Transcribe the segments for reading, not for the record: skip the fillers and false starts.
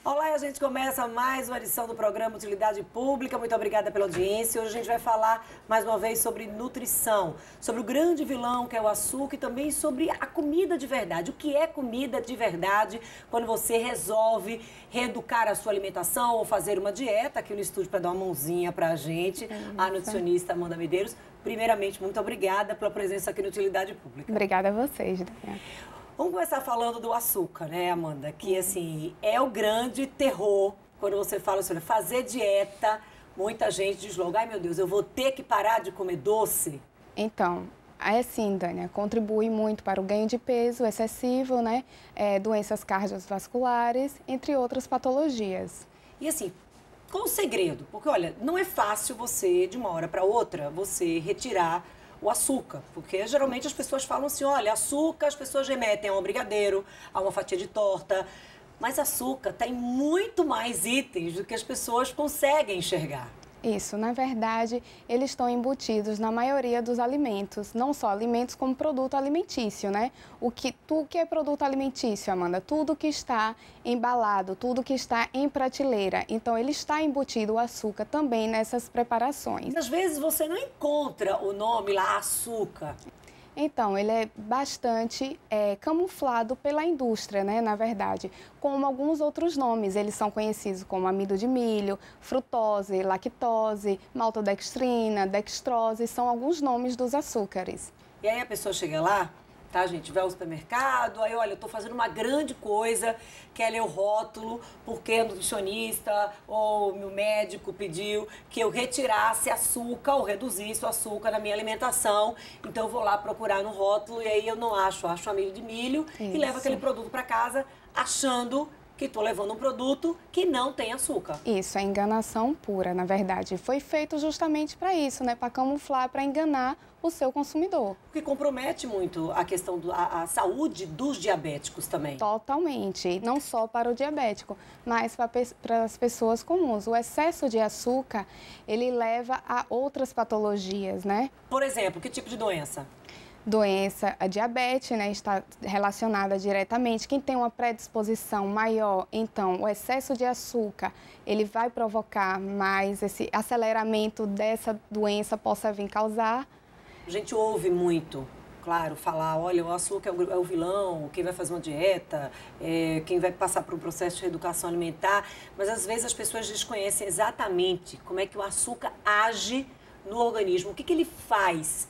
Olá, e a gente começa mais uma edição do programa Utilidade Pública. Muito obrigada pela audiência. Hoje a gente vai falar mais uma vez sobre nutrição, sobre o grande vilão que é o açúcar e também sobre a comida de verdade. O que é comida de verdade quando você resolve reeducar a sua alimentação ou fazer uma dieta. Aqui no estúdio para dar uma mãozinha para a gente, a nutricionista Amanda Medeiros. Primeiramente, muito obrigada pela presença aqui no Utilidade Pública. Obrigada a vocês, Daniela. Vamos começar falando do açúcar, né, Amanda? Que, assim, é o grande terror quando você fala assim, fazer dieta. Muita gente diz logo, ai meu Deus, eu vou ter que parar de comer doce. Então, é sim, Dania, contribui muito para o ganho de peso excessivo, né? Doenças cardiovasculares, entre outras patologias. E assim, qual o segredo? Porque, olha, não é fácil você, de uma hora para outra, você retirar o açúcar, porque geralmente as pessoas falam assim, olha, açúcar, as pessoas remetem a um brigadeiro, a uma fatia de torta, mas açúcar tem muito mais itens do que as pessoas conseguem enxergar. Isso, na verdade, eles estão embutidos na maioria dos alimentos, não só alimentos como produto alimentício, né? O que é produto alimentício, Amanda? Tudo que está embalado, tudo que está em prateleira. Então, ele está embutido o açúcar também nessas preparações. Às vezes você não encontra o nome lá, açúcar. Então, ele é bastante camuflado pela indústria, né, na verdade, como alguns outros nomes. Eles são conhecidos como amido de milho, frutose, lactose, maltodextrina, dextrose, são alguns nomes dos açúcares. E aí a pessoa chega lá, tá, gente, vai ao supermercado, aí, olha, eu tô fazendo uma grande coisa, quer ler o rótulo, porque a nutricionista ou meu médico pediu que eu retirasse açúcar ou reduzisse o açúcar na minha alimentação. Então eu vou lá procurar no rótulo e aí eu não acho amido de milho. Isso. E levo aquele produto para casa achando que estou levando um produto que não tem açúcar. Isso, é enganação pura, na verdade. Foi feito justamente para isso, né? Para camuflar, para enganar o seu consumidor. O que compromete muito a questão da saúde dos diabéticos também. Totalmente. Não só para o diabético, mas para as pessoas comuns. O excesso de açúcar, ele leva a outras patologias, né? Por exemplo, que tipo de doença? A diabetes, né, está relacionada diretamente. Quem tem uma predisposição maior, então, o excesso de açúcar, ele vai provocar mais esse aceleramento dessa doença possa vir causar. A gente ouve muito, claro, falar, olha, o açúcar é o vilão, quem vai fazer uma dieta, quem vai passar por um processo de reeducação alimentar, mas às vezes as pessoas desconhecem exatamente como é que o açúcar age no organismo, o que ele faz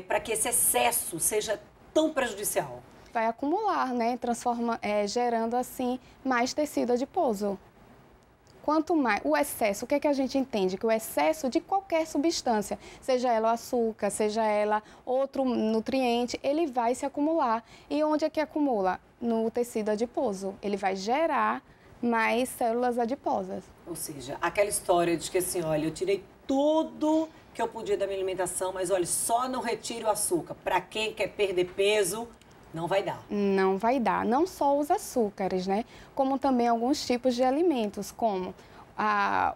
para que esse excesso seja tão prejudicial? Vai acumular, né? Gerando assim mais tecido adiposo. Quanto mais o excesso, o que é que a gente entende? Que o excesso de qualquer substância, seja ela o açúcar, seja ela outro nutriente, ele vai se acumular. E onde é que acumula? No tecido adiposo. Ele vai gerar mais células adiposas. Ou seja, aquela história de que assim, olha, eu tirei tudo que eu podia da minha alimentação, mas olha, só não retire o açúcar. Para quem quer perder peso, não vai dar. Não vai dar. Não só os açúcares, né? Como também alguns tipos de alimentos, como a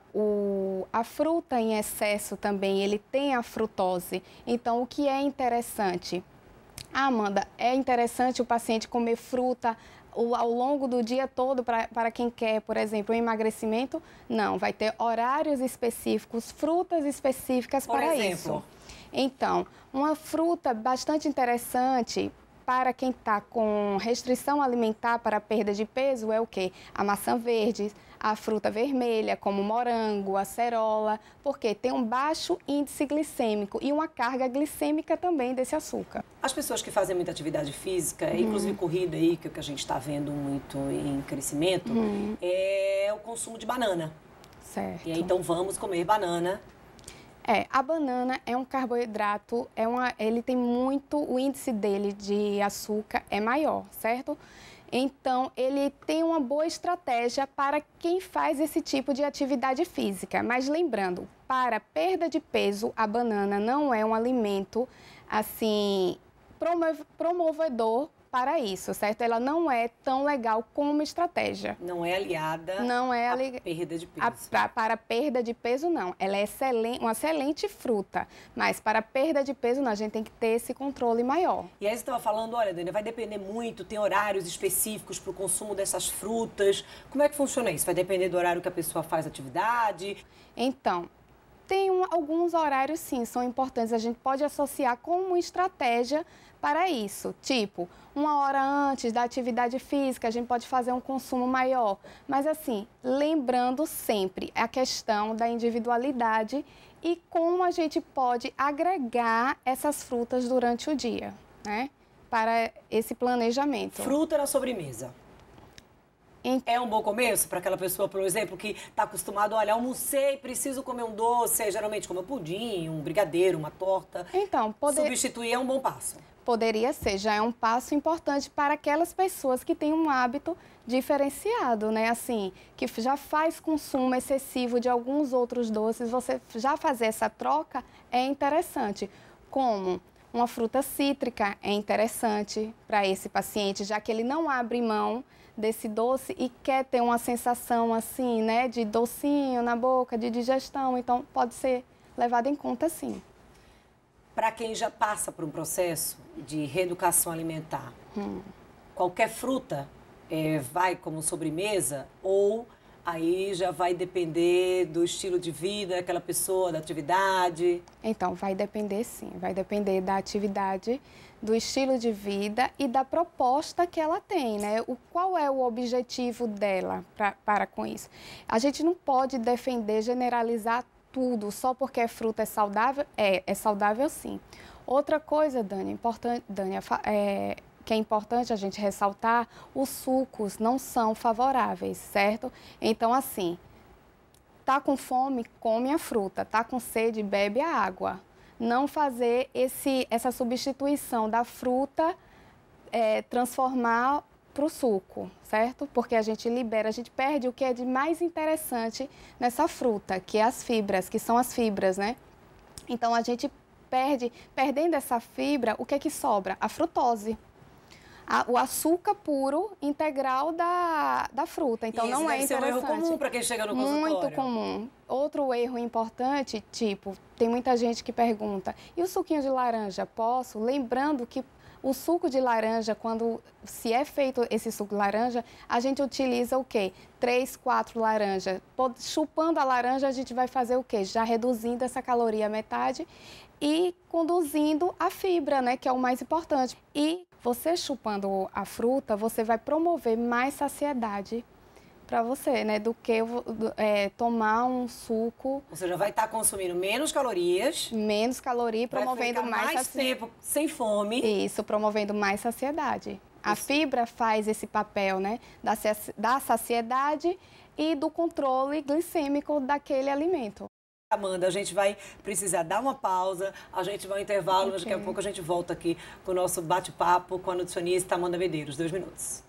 fruta em excesso também, ele tem a frutose. Então, o que é interessante? Amanda, é interessante o paciente comer fruta ao longo do dia todo para quem quer, por exemplo, um emagrecimento? Não, vai ter horários específicos, frutas específicas para isso. Então, uma fruta bastante interessante para quem está com restrição alimentar para perda de peso é o quê? A maçã verde, a fruta vermelha, como o morango, a acerola, porque tem um baixo índice glicêmico e uma carga glicêmica também desse açúcar. As pessoas que fazem muita atividade física, inclusive corrida aí, que é o que a gente está vendo muito em crescimento, é o consumo de banana. Certo. E aí, então vamos comer banana. A banana é um carboidrato, ele tem muito, o índice dele de açúcar é maior, certo? Então, ele tem uma boa estratégia para quem faz esse tipo de atividade física. Mas lembrando, para perda de peso, a banana não é um alimento, assim, promovedor para isso, certo? Ela não é tão legal como estratégia. Não é aliada não é à perda de peso. Para perda de peso, não. Ela é uma excelente fruta, mas para perda de peso, não. A gente tem que ter esse controle maior. E aí você estava falando, olha, Dani, vai depender muito, tem horários específicos para o consumo dessas frutas. Como é que funciona isso? Vai depender do horário que a pessoa faz atividade? Então, tem alguns horários, sim, são importantes. A gente pode associar com uma estratégia para isso. Tipo, 1 hora antes da atividade física, a gente pode fazer um consumo maior. Mas, assim, lembrando sempre a questão da individualidade e como a gente pode agregar essas frutas durante o dia, né? Para esse planejamento. Fruta na sobremesa. É um bom começo para aquela pessoa, por exemplo, que está acostumado, olha, almocei, preciso comer um doce, geralmente come um pudim, um brigadeiro, uma torta. Então, substituir é um bom passo. Poderia ser, já é um passo importante para aquelas pessoas que têm um hábito diferenciado, né? Assim, que já faz consumo excessivo de alguns outros doces, você já fazer essa troca é interessante. Como uma fruta cítrica é interessante para esse paciente, já que ele não abre mão desse doce e quer ter uma sensação assim, né, de docinho na boca, de digestão, então pode ser levado em conta sim. Para quem já passa por um processo de reeducação alimentar, qualquer fruta vai como sobremesa ou aí já vai depender do estilo de vida daquela pessoa, da atividade? Então, vai depender sim, vai depender da atividade, do estilo de vida e da proposta que ela tem, né? Qual é o objetivo dela para com isso? A gente não pode defender, generalizar tudo só porque fruta é saudável. É saudável sim. Outra coisa, Dani, que é importante a gente ressaltar, os sucos não são favoráveis, certo? Então, assim, tá com fome, come a fruta, tá com sede, bebe a água. Não fazer essa substituição da fruta, transformar para o suco, certo? Porque a gente perde o que é de mais interessante nessa fruta, que é as fibras, que são as fibras, né? Então, a gente perdendo essa fibra, o que é que sobra? A frutose. O açúcar puro integral da fruta. Então, e não é interessante. Isso é um erro comum para quem chega no consultório. Muito comum. Outro erro importante, tipo, tem muita gente que pergunta, e o suquinho de laranja, posso? Lembrando que o suco de laranja, se é feito esse suco de laranja, a gente utiliza o quê? 3, 4 laranjas. Chupando a laranja, a gente vai fazer o quê? Já reduzindo essa caloria à metade e conduzindo a fibra, né? Que é o mais importante. E você chupando a fruta, você vai promover mais saciedade para você, né? Do que tomar um suco. Ou seja, vai estar consumindo menos calorias. Menos caloria e promovendo mais tempo sem fome. Isso, promovendo mais saciedade. A fibra faz esse papel, né? Da saciedade e do controle glicêmico daquele alimento. Amanda, a gente vai precisar dar uma pausa, a gente vai ao intervalo, mas daqui a pouco a gente volta aqui com o nosso bate-papo com a nutricionista Amanda Medeiros. 2 minutos.